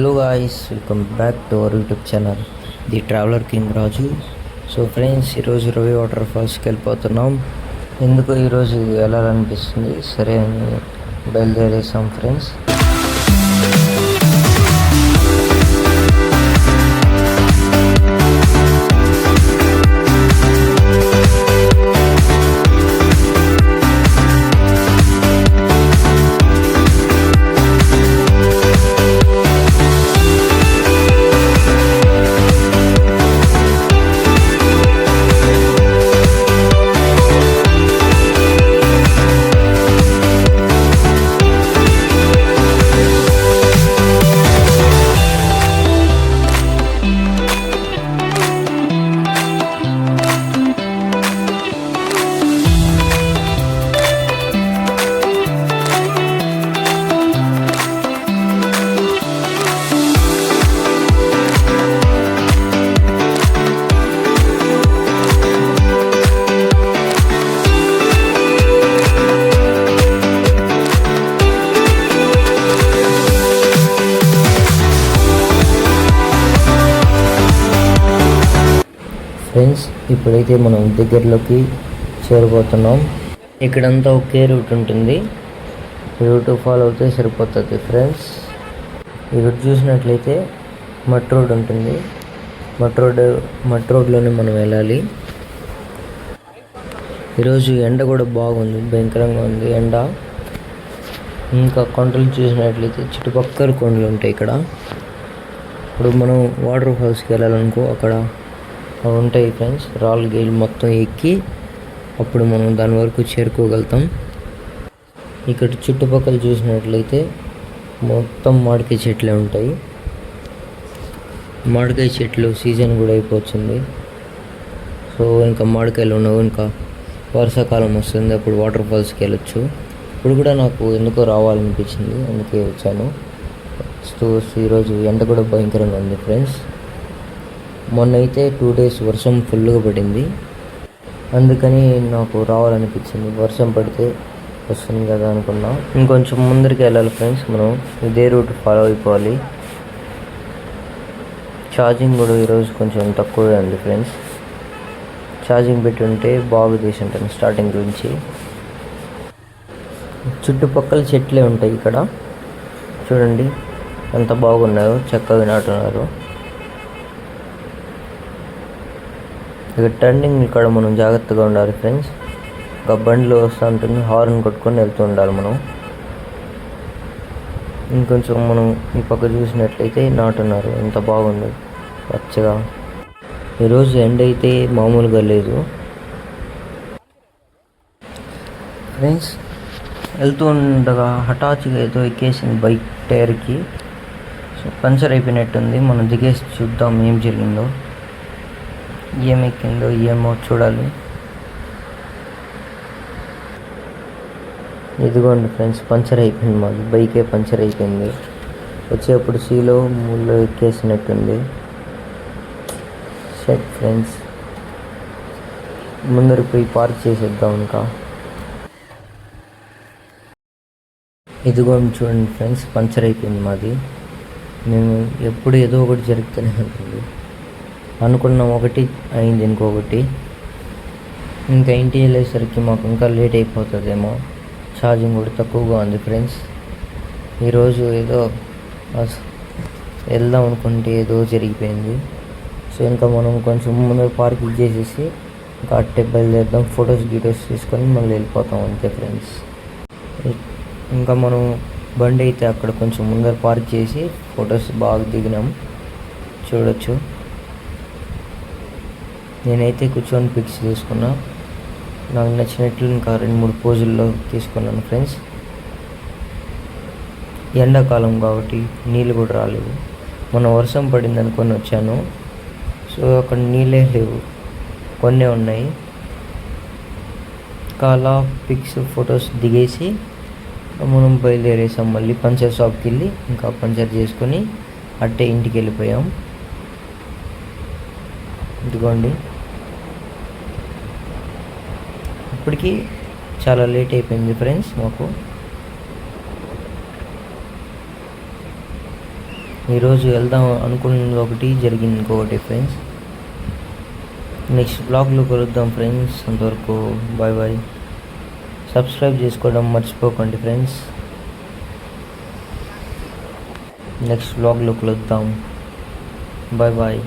Hello guys, welcome back to our YouTube channel the traveller king Raju. So friends, ఈరోజు Ravi water ఫాల్స్కి వెళ్ళిపోతున్నాం. ఎందుకు ఈరోజు వెళ్ళాలనిపిస్తుంది, సరే అని బయలుదేరేసాం ఫ్రెండ్స్. ఫ్రెండ్స్, ఇప్పుడైతే మనం దగ్గరలోకి చేరిపోతున్నాం. ఇక్కడంతా ఒకే రూట్ ఉంటుంది, రూట్ ఫాలో అవుతే సరిపోతుంది ఫ్రెండ్స్. ఈ రూట్ చూసినట్లయితే మట్ రోడ్ ఉంటుంది, మట్ రోడ్లోనే మనం వెళ్ళాలి. ఈరోజు ఎండ కూడా బాగుంది, భయంకరంగా ఉంది ఎండ. ఇంకా కొండలు చూసినట్లయితే చుట్టుపక్కల కొండలు ఉంటాయి ఇక్కడ. ఇప్పుడు మనం వాటర్ ఫాల్స్కి వెళ్ళాలనుకో, అక్కడ ఉంటాయి ఫ్రెండ్స్, రాళ్ళు గేలు మొత్తం ఎక్కి అప్పుడు మనం దాని వరకు చేరుకోగలుగుతాం. ఇక్కడ చుట్టుపక్కల చూసినట్లయితే మొత్తం మామిడికాయ చెట్లే ఉంటాయి. మామిడికాయ చెట్లు సీజన్ కూడా అయిపోతుంది. సో ఇంకా మామిడికాయలు ఉండవు, ఇంకా వర్షాకాలం వస్తుంది, అప్పుడు వాటర్ ఫాల్స్కి వెళ్ళొచ్చు. ఇప్పుడు కూడా నాకు ఎందుకో రావాలనిపించింది, అందుకే వచ్చాను. ఈరోజు ఎండ కూడా భయంకరంగా ఉంది ఫ్రెండ్స్. మొన్న అయితే 2 days వర్షం ఫుల్గా పడింది, అందుకని నాకు రావాలనిపించింది. వర్షం పడితే వస్తుంది కదా అనుకున్నా. ఇంకొంచెం ముందరికి వెళ్ళాలి ఫ్రెండ్స్, మనం ఇదే రూట్ ఫాలో అయిపోవాలి. ఛార్జింగ్ కూడా ఈరోజు కొంచెం తక్కువే ఉంది ఫ్రెండ్స్. ఛార్జింగ్ పెట్టి ఉంటే బాగా చేసి ఉంటాను స్టార్టింగ్ నుంచి. చుట్టుపక్కల చెట్లే ఉంటాయి ఇక్కడ, చూడండి ఎంత బాగున్నాయో, చక్కగా నాటున్నారు. ఇక టర్నింగ్ ఇక్కడ మనం జాగ్రత్తగా ఉండాలి ఫ్రెండ్స్. ఒక బండిలో వస్తూ ఉంటుంది, హార్న్ కొట్టుకొని వెళ్తూ ఉండాలి మనం. ఇంకొంచెం మనం ఈ పక్క చూసినట్లయితే నాటున్నారు, ఎంత బాగుంది పచ్చగా. ఈరోజు ఎండ అయితే మామూలుగా లేదు ఫ్రెండ్స్. వెళ్తూ ఉండగా హఠాత్తుగా ఏదో ఎక్కేసింది బైక్ టైర్కి. సో పంచర్ అయిపోయినట్టుంది, మనం దిగేసి చూద్దాం ఏం జరిగిందో, ఏమెక్కిందో ఏమో చూడాలి. ఇదిగోండి ఫ్రెండ్స్, పంచర్ అయిపోయింది, మాది బైకే పంచర్ అయిపోయింది. వచ్చేప్పుడు సీలో ముళ్ళు ఎక్కేసినట్టుంది. షట్ ఫ్రెండ్స్, ముందరికి పోయి పార్క్ చేసేద్దాం. ఇంకా ఇదిగోండి చూడండి ఫ్రెండ్స్, పంచర్ అయిపోయింది మాది. మేము ఎప్పుడు ఏదో ఒకటి జరుగుతూనే ఉంటుంది, అనుకున్నాం ఒకటి అయింది ఇంకొకటి. ఇంకా ఇంటికి వెళ్ళేసరికి మాకు ఇంకా లేట్ అయిపోతుందేమో. ఛార్జింగ్ కూడా తక్కువగా ఉంది ఫ్రెండ్స్. ఈరోజు ఏదో వెళ్దాం అనుకుంటే ఏదో జరిగిపోయింది. సో ఇంకా మనం కొంచెం ముందు పార్కింగ్ చేసేసి ఇంకా అట్టే బయలుదేరుదాం, ఫొటోస్ తీసుకొని మళ్ళీ వెళ్ళిపోతాం అంతే ఫ్రెండ్స్. ఇంకా మనం బండి అయితే అక్కడ కొంచెం ముందర పార్క్ చేసి ఫొటోస్ బాగా దిగినాం, చూడొచ్చు. నేనైతే కూర్చొని పిక్స్ తీసుకున్నా, నాకు నచ్చినట్లు ఇంకా 2-3 పోజుల్లో తీసుకున్నాను ఫ్రెండ్స్. ఎండాకాలం కాబట్టి నీళ్ళు కూడా రాలేవు. మొన్న వర్షం పడింది అనుకొని వచ్చాను, సో అక్కడ నీళ్ళే లేవు, కొన్నే ఉన్నాయి. అలా పిక్స్ ఫొటోస్ దిగేసి మనం బయలుదేరేసాం. మళ్ళీ పంచర్ షాప్కి వెళ్ళి ఇంకా పంచర్ చేసుకొని అట్టే ఇంటికి వెళ్ళిపోయాం. ఇదిగోండి, ఇప్పటికీ చాలా లేట్ అయిపోయింది ఫ్రెండ్స్ మాకు. ఈరోజు వెళ్దాం అనుకున్నది ఒకటి, జరిగింది ఇంకొకటి ఫ్రెండ్స్. నెక్స్ట్ బ్లాగ్లో కలుద్దాం ఫ్రెండ్స్. అంతవరకు బాయ్ బాయ్. సబ్స్క్రైబ్ చేసుకోవడం మర్చిపోకండి ఫ్రెండ్స్. నెక్స్ట్ బ్లాగ్లో కలుద్దాం. Bye bye.